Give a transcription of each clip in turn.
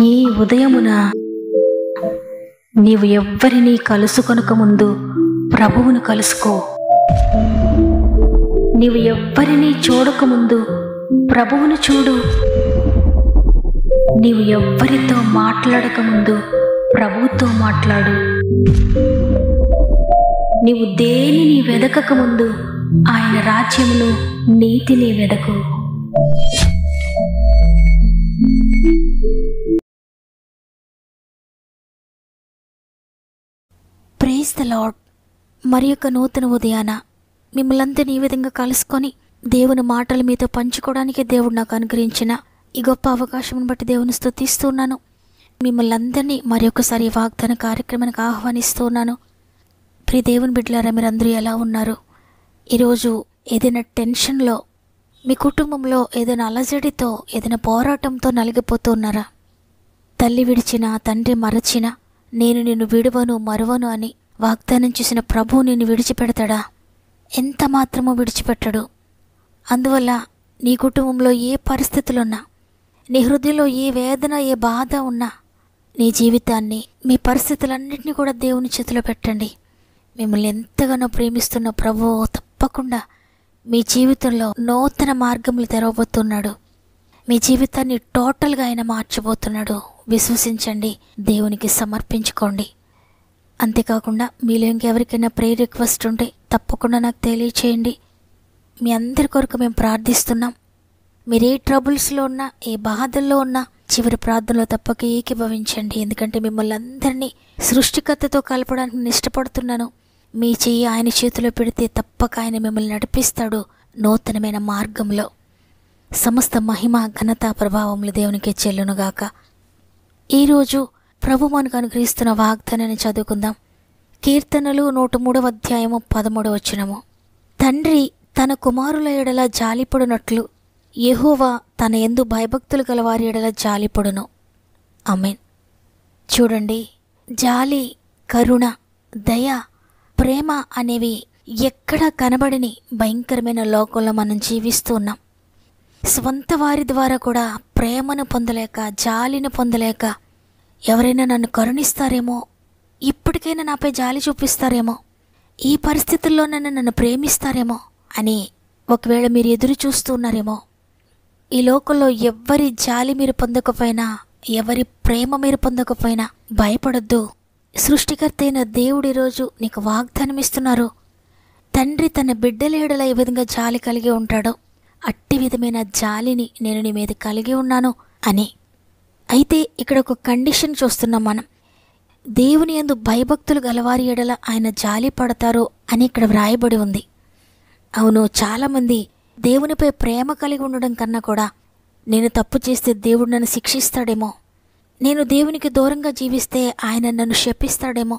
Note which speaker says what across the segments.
Speaker 1: ఈ ఉదయమున నీవు ఎవ్వరినీ కలుసుకొనక ముందు ప్రభువును కలుసుకో. నీవు ఎవ్వరినీ చూడకముందు ప్రభువును చూడు. నీవు ఎవ్వరితో మాట్లాడకముందు ప్రభువుతో మాట్లాడు. నీవు దేనిని వెదకకముందు ఆయన రాజ్యమును నీతిని వెదకు.
Speaker 2: Praise the lord. మరి యొక్క నూతన ఉదయాన మిమ్మల్ందరినీ ఈ విధంగా కలుసుకొని దేవుని మాటలు మీతో పంచుకోవడానికి దేవుడు నాకు అనుగ్రహించిన ఈ గొప్ప అవకాశం బట్టి దేవుని స్తుతిస్తున్నాను. మిమ్మల్ని అందరినీ మరి ఒకసారి వాగ్దాన కార్యక్రమానికి ఆహ్వానిస్తున్నాను. ప్రియ దేవుని బిడ్డలారా, మీరందరూ ఎలా ఉన్నారు? ఈరోజు ఏదైనా టెన్షన్లో, మీ కుటుంబంలో ఏదైనా అలజడితో, ఏదైనా పోరాటంతో నలిగిపోతున్నారా? తల్లి విడిచిన, తండ్రి మరచిన, నేను నిన్ను విడువను మరువను అని వాగ్దానం చేసిన ప్రభువు నిన్ను విడిచిపెడతాడా? ఎంత మాత్రమో విడిచిపెట్టడు. అందువల్ల నీ కుటుంబంలో ఏ పరిస్థితులున్నా, నీ హృదయంలో ఏ వేదన, ఏ బాధ ఉన్నా, నీ జీవితాన్ని, మీ పరిస్థితులన్నింటినీ కూడా దేవుని చేతిలో పెట్టండి. మిమ్మల్ని ఎంతగానో ప్రేమిస్తున్న ప్రభువు తప్పకుండా మీ జీవితంలో నూతన మార్గములు తెరవబోతున్నాడు. మీ జీవితాన్ని టోటల్గా ఆయన మార్చబోతున్నాడు. విశ్వసించండి, దేవునికి సమర్పించుకోండి. అంతేకాకుండా మీలో ఇంకెవరికైనా ప్రేయర్ రిక్వెస్ట్ ఉంటే తప్పకుండా నాకు తెలియచేయండి. మీ అందరి కొరకు మేము ప్రార్థిస్తున్నాం. మీరు ఏ ట్రబుల్స్లో ఉన్నా, ఏ బాధల్లో ఉన్నా చివరి ప్రార్థనలో తప్పక ఏకీభవించండి. ఎందుకంటే మిమ్మల్ని అందరినీ సృష్టికర్తతో కలపడానికి నేను ఇష్టపడుతున్నాను. మీ చెయ్యి ఆయన చేతిలో పెడితే తప్పక ఆయన మిమ్మల్ని నడిపిస్తాడు నూతనమైన మార్గంలో. సమస్త మహిమ, ఘనత, ప్రభావములు దేవునికి చెల్లునుగాక. ఈరోజు ప్రభు మనకు అనుగ్రహిస్తున్న వాగ్దానాన్ని చదువుకుందాం. కీర్తనలు 103వ అధ్యాయము 13వ వచనము. తండ్రి తన కుమారుల ఎడల జాలిపడునట్లు యెహోవా తన యందు భయభక్తులు గలవారి ఎడల జాలిపడును. ఆమేన్. చూడండి, జాలి, కరుణ, దయ, ప్రేమ అనేవి ఎక్కడా కనబడని భయంకరమైన లోకంలో మనం జీవిస్తూ ఉన్నాం. స్వంత వారి ద్వారా కూడా ప్రేమను పొందలేక, జాలిని పొందలేక, ఎవరైనా నన్ను కరుణిస్తారేమో, ఇప్పటికైనా నాపై జాలి చూపిస్తారేమో, ఈ పరిస్థితుల్లోనైనా నన్ను ప్రేమిస్తారేమో అని ఒకవేళ మీరు ఎదురు చూస్తూ ఉన్నారేమో. ఈ లోకంలో ఎవ్వరి జాలి మీరు పొందకపోయినా, ఎవరి ప్రేమ మీరు పొందకపోయినా భయపడొద్దు. సృష్టికర్త అయిన దేవుడు ఈరోజు నీకు వాగ్దానం ఇస్తున్నారు. తండ్రి తన బిడ్డల ఎడల ఏ విధంగా జాలి కలిగి ఉంటాడో అట్టి విధమైన జాలిని నేను నీ మీద కలిగి ఉన్నాను అని. అయితే ఇక్కడ ఒక కండిషన్ చూస్తున్నాం మనం. దేవుని యందు భయభక్తులు గలవారి ఎడల ఆయన జాలి పడతారు అని ఇక్కడ వ్రాయబడి ఉంది. అవును, చాలామంది దేవునిపై ప్రేమ కలిగి ఉండడం కన్నా కూడా నేను తప్పు చేస్తే దేవుడు నన్ను శిక్షిస్తాడేమో, నేను దేవునికి దూరంగా జీవిస్తే ఆయన నన్ను శపిస్తాడేమో,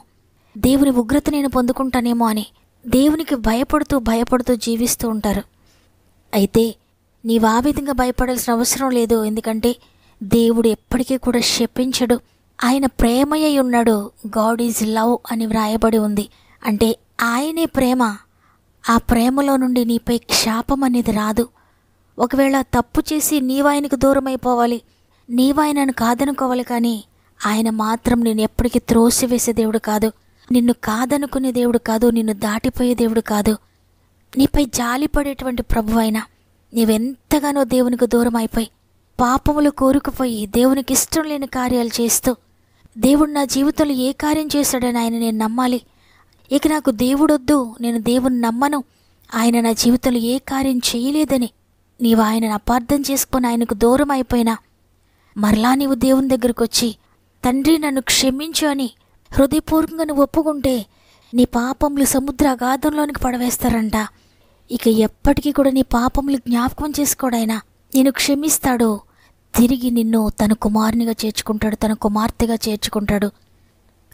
Speaker 2: దేవుని ఉగ్రత నేను పొందుకుంటానేమో అని దేవునికి భయపడుతూ జీవిస్తూ ఉంటారు. అయితే నీవు ఆ విధంగా భయపడాల్సిన అవసరం లేదు. ఎందుకంటే దేవుడు ఎప్పటికీ కూడా శపించడు. ఆయన ప్రేమయ్య ఉన్నాడు. గాడ్ ఈజ్ లవ్ అని వ్రాయబడి ఉంది. అంటే ఆయనే ప్రేమ. ఆ ప్రేమలో నుండి నీపై శాపం అనేది రాదు. ఒకవేళ తప్పు చేసి నీవాయనకు దూరం అయిపోవాలి, నీవాయనను కాదనుకోవాలి, కానీ ఆయన మాత్రం నేను ఎప్పటికీ త్రోసివేసే దేవుడు కాదు, నిన్ను కాదనుకునే దేవుడు కాదు, నిన్ను దాటిపోయే దేవుడు కాదు. నీపై జాలిపడేటువంటి ప్రభు అయినా నీవెంతగానో దేవునికి దూరం అయిపోయి, పాపములు కోరుకుపోయి, దేవునికి ఇష్టం లేని కార్యాలు చేస్తూ, దేవుడు నా జీవితంలో ఏ కార్యం చేశాడని ఆయన నేను నమ్మాలి, ఇక నాకు దేవుడొద్దు, నేను దేవుని నమ్మను, ఆయన నా జీవితంలో ఏ కార్యం చేయలేదని నీవు ఆయనను అపార్థం చేసుకొని ఆయనకు దూరం అయిపోయినా, మరలా నీవు దేవుని దగ్గరకు వచ్చి తండ్రి నన్ను క్షమించు అని హృదయపూర్వకంగా నువ్వు ఒప్పుకుంటే నీ పాపములు సముద్ర అగాధంలోనికి పడవేస్తారంట. ఇక ఎప్పటికీ కూడా నీ పాపములు జ్ఞాపకం చేసుకోడాయన నేను క్షమిస్తాడు. తిరిగి నిన్ను తన కుమారునిగా చేర్చుకుంటాడు, తన కుమార్తెగా చేర్చుకుంటాడు.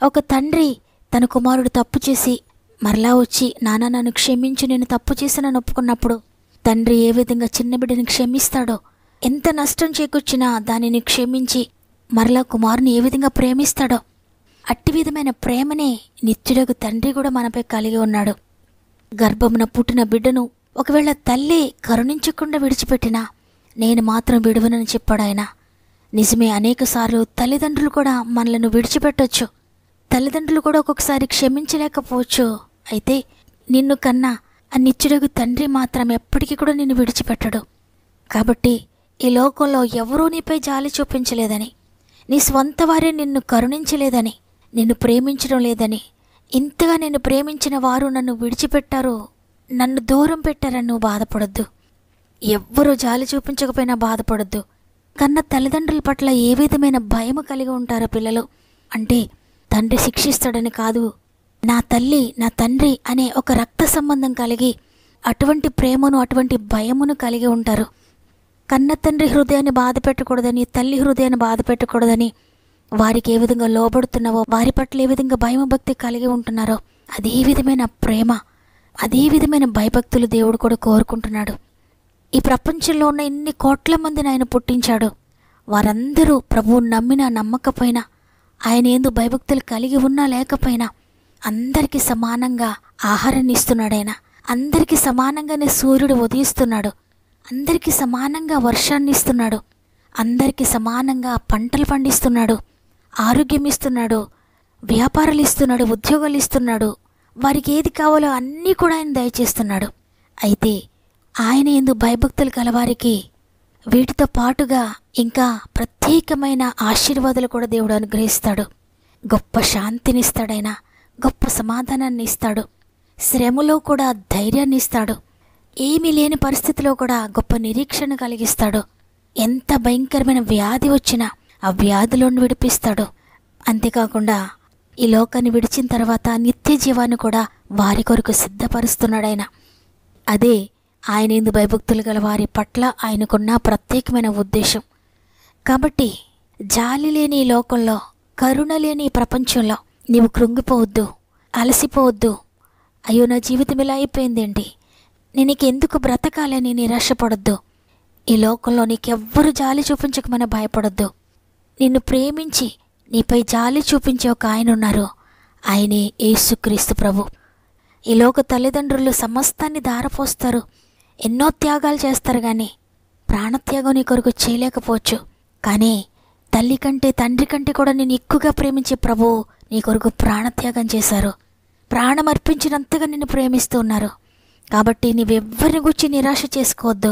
Speaker 2: ఒక తండ్రి తన కుమారుడు తప్పు చేసి మరలా వచ్చి నాన్న నన్ను క్షమించు, నేను తప్పు చేసినని ఒప్పుకున్నప్పుడు తండ్రి ఏ విధంగా చిన్న బిడ్డని క్షమిస్తాడో, ఎంత నష్టం చేకూర్చినా దానిని క్షమించి మరలా కుమారుని ఏ విధంగా ప్రేమిస్తాడో అట్టి విధమైన ప్రేమనే నిత్యుడకు తండ్రి కూడా మనపై కలిగి ఉన్నాడు. గర్భమున పుట్టిన బిడ్డను ఒకవేళ తల్లి కరుణించకుండా విడిచిపెట్టినా నేను మాత్రం విడువనని చెప్పాడు ఆయన. నిజమే, అనేకసార్లు తల్లిదండ్రులు కూడా మనలను విడిచిపెట్టొచ్చు. తల్లిదండ్రులు కూడా ఒక్కొక్కసారి క్షమించలేకపోవచ్చు. అయితే నిన్ను కన్నా ఆ నిత్యుడగు తండ్రి మాత్రం ఎప్పటికీ కూడా నిన్ను విడిచిపెట్టడు. కాబట్టి ఈ లోకంలో ఎవరూ నీపై జాలి చూపించలేదని, నీ స్వంత వారే నిన్ను కరుణించలేదని, నిన్ను ప్రేమించడం లేదని, ఇంతగా నిన్ను ప్రేమించిన వారు నన్ను విడిచిపెట్టారు, నన్ను దూరం పెట్టారని నువ్వు బాధపడొద్దు. ఎవ్వరూ జాలి చూపించకపోయినా బాధపడొద్దు. కన్న తల్లిదండ్రుల పట్ల ఏ విధమైన భయము కలిగి ఉంటారో పిల్లలు అంటే, తండ్రి శిక్షిస్తాడని కాదు, నా తల్లి నా తండ్రి అనే ఒక రక్త సంబంధం కలిగి అటువంటి ప్రేమను అటువంటి భయమును కలిగి ఉంటారు. కన్న తండ్రి హృదయాన్ని బాధ పెట్టకూడదని, తల్లి హృదయాన్ని బాధ పెట్టకూడదని వారికి ఏ విధంగా లోబడుతున్నావో, వారి పట్ల ఏ విధంగా భయభక్తి కలిగి ఉంటున్నారో అదే విధమైన ప్రేమ, అదే విధమైన భయభక్తులు దేవుడు కూడా కోరుకుంటున్నాడు. ఈ ప్రపంచంలో ఉన్న ఇన్ని కోట్ల మందిని ఆయన పుట్టించాడు. వారందరూ ప్రభువు నమ్మినా నమ్మకపోయినా, ఆయన యందు భయభక్తులు కలిగి ఉన్నా లేకపోయినా అందరికీ సమానంగా ఆహారాన్ని ఇస్తున్నాడు. ఆయన అందరికీ సమానంగానే సూర్యుడు ఉదయిస్తున్నాడు. అందరికీ సమానంగా వర్షాన్ని ఇస్తున్నాడు. అందరికీ సమానంగా పంటలు పండిస్తున్నాడు. ఆరోగ్యం ఇస్తున్నాడు. వ్యాపారాలు ఇస్తున్నాడు. ఉద్యోగాలు ఇస్తున్నాడు. వారికి ఏది కావాలో అన్నీ కూడా ఆయన దయచేస్తున్నాడు. అయితే ఆయన యందు భయభక్తులు కలవారికి వీటితో పాటుగా ఇంకా ప్రత్యేకమైన ఆశీర్వాదాలు కూడా దేవుడు అనుగ్రహిస్తాడు. గొప్ప శాంతినిస్తాడైనా, గొప్ప సమాధానాన్ని ఇస్తాడు. శ్రమలో కూడా ధైర్యాన్ని ఇస్తాడు. ఏమీ లేని పరిస్థితిలో కూడా గొప్ప నిరీక్షణ కలిగిస్తాడు. ఎంత భయంకరమైన వ్యాధి వచ్చినా ఆ వ్యాధిలోని విడిపిస్తాడు. అంతేకాకుండా ఈ లోకాన్ని విడిచిన తర్వాత నిత్య జీవాన్ని కూడా వారి కొరకు సిద్ధపరుస్తున్నాడాయన. అదే ఆయన యందు భయభక్తులు గల వారి పట్ల ఆయనకున్న ప్రత్యేకమైన ఉద్దేశం. కాబట్టి జాలి లేని ఈ లోకంలో, కరుణ లేని ఈ ప్రపంచంలో నీవు కృంగిపోవద్దు, అలసిపోవద్దు. అయ్యో నా జీవితం ఇలా అయిపోయిందేంటి, నేను ఎందుకు బ్రతకాలని నిరాశపడొద్దు. ఈ లోకంలో నీకెవ్వరు జాలి చూపించకమని భయపడొద్దు. నిన్ను ప్రేమించి నీపై జాలి చూపించే ఒక ఆయన ఉన్నారు. ఆయనే యేసుక్రీస్తు ప్రభు. ఈ లోక తల్లిదండ్రులు సమస్తాన్ని ధారపోస్తారు, ఎన్నో త్యాగాలు చేస్తారు, కానీ ప్రాణత్యాగం నీ కొరకు చేయలేకపోవచ్చు. కానీ తల్లి కంటే తండ్రి కంటే కూడా నేను ఎక్కువగా ప్రేమించే ప్రభువు నీ కొరకు ప్రాణత్యాగం చేశారు. ప్రాణం అర్పించినంతగా నిన్ను ప్రేమిస్తూ ఉన్నారు. కాబట్టి నీవెవ్వరిని గురించి నిరాశ చేసుకోవద్దు.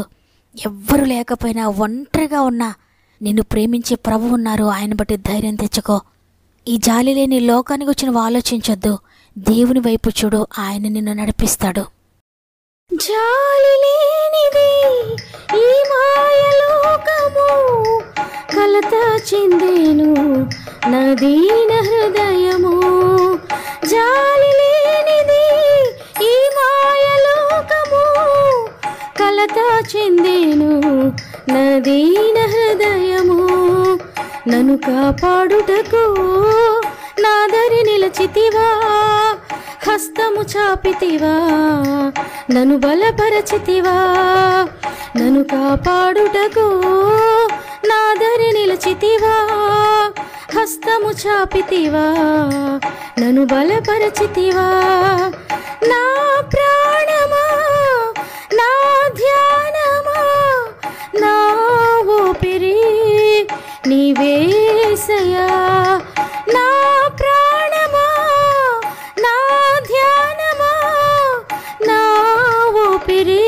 Speaker 2: ఎవ్వరు లేకపోయినా, ఒంటరిగా ఉన్నా నిన్ను ప్రేమించే ప్రభు ఉన్నారు. ఆయన బట్టి ధైర్యం తెచ్చుకో. ఈ జాలి లేని లోకానికి వచ్చి నువ్వు ఆలోచించొద్దు. దేవుని వైపు చూడు, ఆయన నిన్ను నడిపిస్తాడు.
Speaker 1: జాలి లేనిది ఈ మాయలోకము, కలత చెందేను నా దీన హృదయము. జాలి లేనిది ఈ మాయలోకము, కలత చెందేను నా దీన హృదయము. నన్ను కాపాడుటకు నా దరి నిలచితివా, హస్తము చాపితివా, నన్ను బలపరచితివా. నన్ను కాపాడుటకు నా దరి నిలచితివా, హస్తము చాపితివా, నన్ను బలపరచితివా. నా ప్రాణమా, నా ధ్యానమా, నా ఊపిరి నీవేసయ్యా. నా ప్రాణమా, నా ధ్యానమా, నా ఊపిరి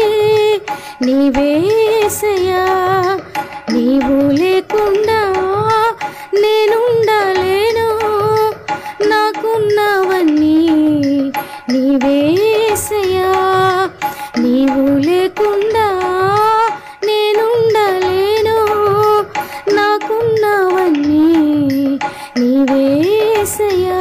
Speaker 1: నీవేసయ్యా. నీవు లేకుండా నేనుండలేను, నాకున్నవన్నీ నీవేసయ్యా. నీవు లేకుండా నేనుండలేను, నాకున్నవన్నీ నీవేసయ్యా.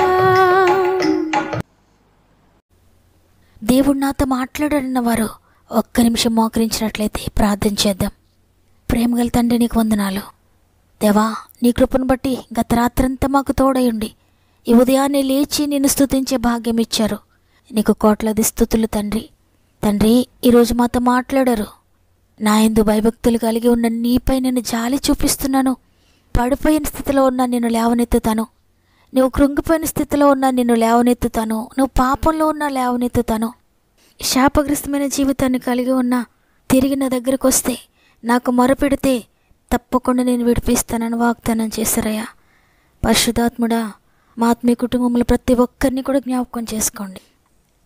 Speaker 2: దేవుడు నాతో మాట్లాడన్న వారు ఒక్క నిమిషం మోకరించినట్లయితే ప్రార్థన చేద్దాం. ప్రేమగల తండ్రి, నీకు వందనాలు దేవా. నీ కృపను బట్టి గత రాత్రంతా మాకు తోడయుండి ఈ ఉదయాన్నే లేచి నిన్ను స్తుతించే భాగ్యం ఇచ్చారు. నీకు కోట్లాది స్తుతులు తండ్రి. తండ్రి, ఈరోజు మాతో మాట్లాడారు. నా యందు భయభక్తులు కలిగి ఉన్న నీపై నేను జాలి చూపిస్తున్నాను. పడిపోయిన స్థితిలో ఉన్న నిన్ను లేవనెత్తుతాను. నువ్వు కృంగిపోయిన స్థితిలో ఉన్నా నిన్ను లేవనెత్తుతాను. నువ్వు పాపంలో ఉన్నా లేవనెత్తుతాను. శాపగ్రస్తమైన జీవితాన్ని కలిగి ఉన్నా తిరిగి నా దగ్గరకు వస్తే, నాకు మొరపెడితే తప్పకుండా నేను విడిపిస్తానని వాగ్దానం చేశారయ్యా. పరిశుద్ధాత్ముడా, మా ఆత్మీయ కుటుంబంలో ప్రతి ఒక్కరిని కూడా జ్ఞాపకం చేసుకోండి.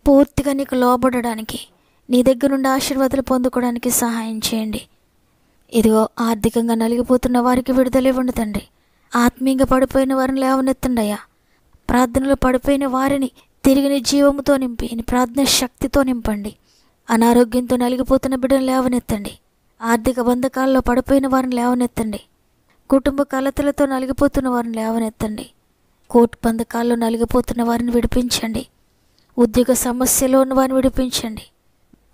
Speaker 2: పూర్తిగా నీకు లోబడడానికి, నీ దగ్గర నుండి ఆశీర్వాదాలు పొందుకోవడానికి సహాయం చేయండి. ఇదిగో ఆర్థికంగా నలిగిపోతున్న వారికి విడుదల ఇవ్వండి తండ్రి. ఆత్మీయంగా పడిపోయిన వారిని లేవనెత్తండి అయ్యా. ప్రార్థనలో పడిపోయిన వారిని తిరిగి నీ జీవముతో నింపి, నీ ప్రార్థన శక్తితో నింపండి. అనారోగ్యంతో నలిగిపోతున్న బిడ్డను లేవనెత్తండి. ఆర్థిక బంధకాల్లో పడిపోయిన వారిని లేవనెత్తండి. కుటుంబ కలతలతో నలిగిపోతున్న వారిని లేవనెత్తండి. కోర్టు బంధకాల్లో నలిగిపోతున్న వారిని విడిపించండి. ఉద్యోగ సమస్యలో ఉన్న వారిని విడిపించండి.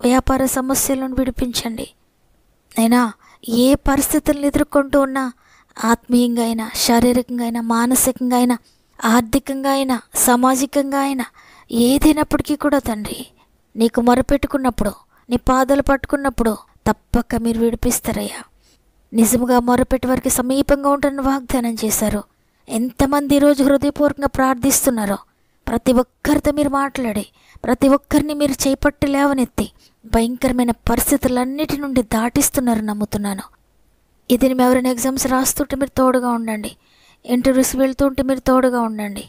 Speaker 2: వ్యాపార సమస్యలను విడిపించండి. అయినా ఏ పరిస్థితులను ఎదుర్కొంటూ ఉన్నా, ఆత్మీయంగా అయినా, శారీరకంగా అయినా, మానసికంగా అయినా, ఆర్థికంగా అయినా, సామాజికంగా అయినా, ఏదైనప్పటికీ కూడా తండ్రి, నీకు మొరపెట్టుకున్నప్పుడు, నీ పాదాలు పట్టుకున్నప్పుడు తప్పక మీరు విడిపిస్తారయ్యా. నిజముగా మొరపెట్టి వారికి సమీపంగా ఉంటారని వాగ్దానం చేశారు. ఎంతమంది ఈరోజు హృదయపూర్వకంగా ప్రార్థిస్తున్నారో ప్రతి ఒక్కరితో మీరు మాట్లాడి, ప్రతి ఒక్కరిని మీరు చేపట్టి లేవనెత్తి భయంకరమైన పరిస్థితులన్నిటి నుండి దాటిస్తున్నారు నమ్ముతున్నాను. ఇది మేము ఎవరైనా ఎగ్జామ్స్ రాస్తుంటే మీరు తోడుగా ఉండండి. ఇంటర్వ్యూస్ వెళ్తుంటే మీరు తోడుగా ఉండండి.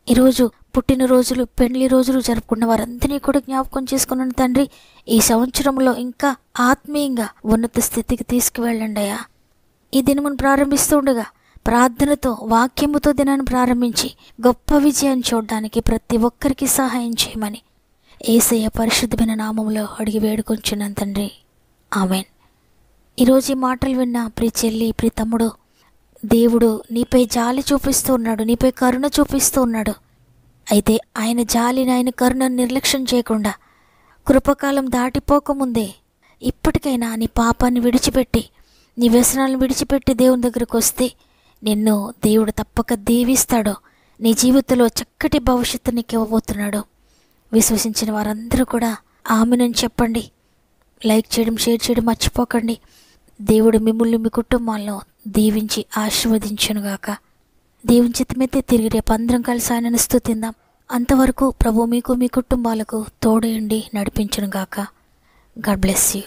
Speaker 2: ఈరోజు పుట్టినరోజులు, పెళ్లి రోజులు జరుపుకున్న వారందరినీ కూడా జ్ఞాపకం చేసుకున్నాను తండ్రి. ఈ సంవత్సరంలో ఇంకా ఆత్మీయంగా ఉన్నత స్థితికి తీసుకువెళ్ళండి అయ్యా. ఈ దినమును ప్రారంభిస్తూ ఉండగా ప్రార్థనతో, వాక్యముతో దినాన్ని ప్రారంభించి గొప్ప విజయాన్ని చూడడానికి ప్రతి ఒక్కరికి సహాయం చేయమని యేసయ్య పరిశుద్ధమైన నామములో అడిగి వేడుకొంచున్నాను తండ్రి. ఆమెన్. ఈరోజు ఈ మాటలు విన్న ప్రియ చెల్లి, ప్రియ తమ్ముడు, దేవుడు నీపై జాలి చూపిస్తూ ఉన్నాడు, నీపై కరుణ చూపిస్తూ ఉన్నాడు. అయితే ఆయన జాలిని, ఆయన కరుణను నిర్లక్ష్యం చేయకుండా కృపకాలం దాటిపోకముందే ఇప్పటికైనా నీ పాపాన్ని విడిచిపెట్టి, నీ వ్యసనాలను విడిచిపెట్టి దేవుని దగ్గరకు వస్తే నిన్ను దేవుడు తప్పక దీవిస్తాడు. నీ జీవితంలో చక్కటి భవిష్యత్తు నీకు ఇవ్వబోతున్నాడు. విశ్వసించిన వారందరూ కూడా ఆమెనని చెప్పండి. లైక్ చేయడం, షేర్ చేయడం మర్చిపోకండి. దేవుడు మిమ్మల్ని, మీ కుటుంబాలను దీవించి ఆశీర్వదించునుగాక. దేవుని చిత్తమైతే తిరిగి రేపు అందరం కలిసి ఆయనను స్తుతిందాం. అంతవరకు ప్రభు మీకు, మీ కుటుంబాలకు తోడేయండి, నడిపించునుగాక. God bless you.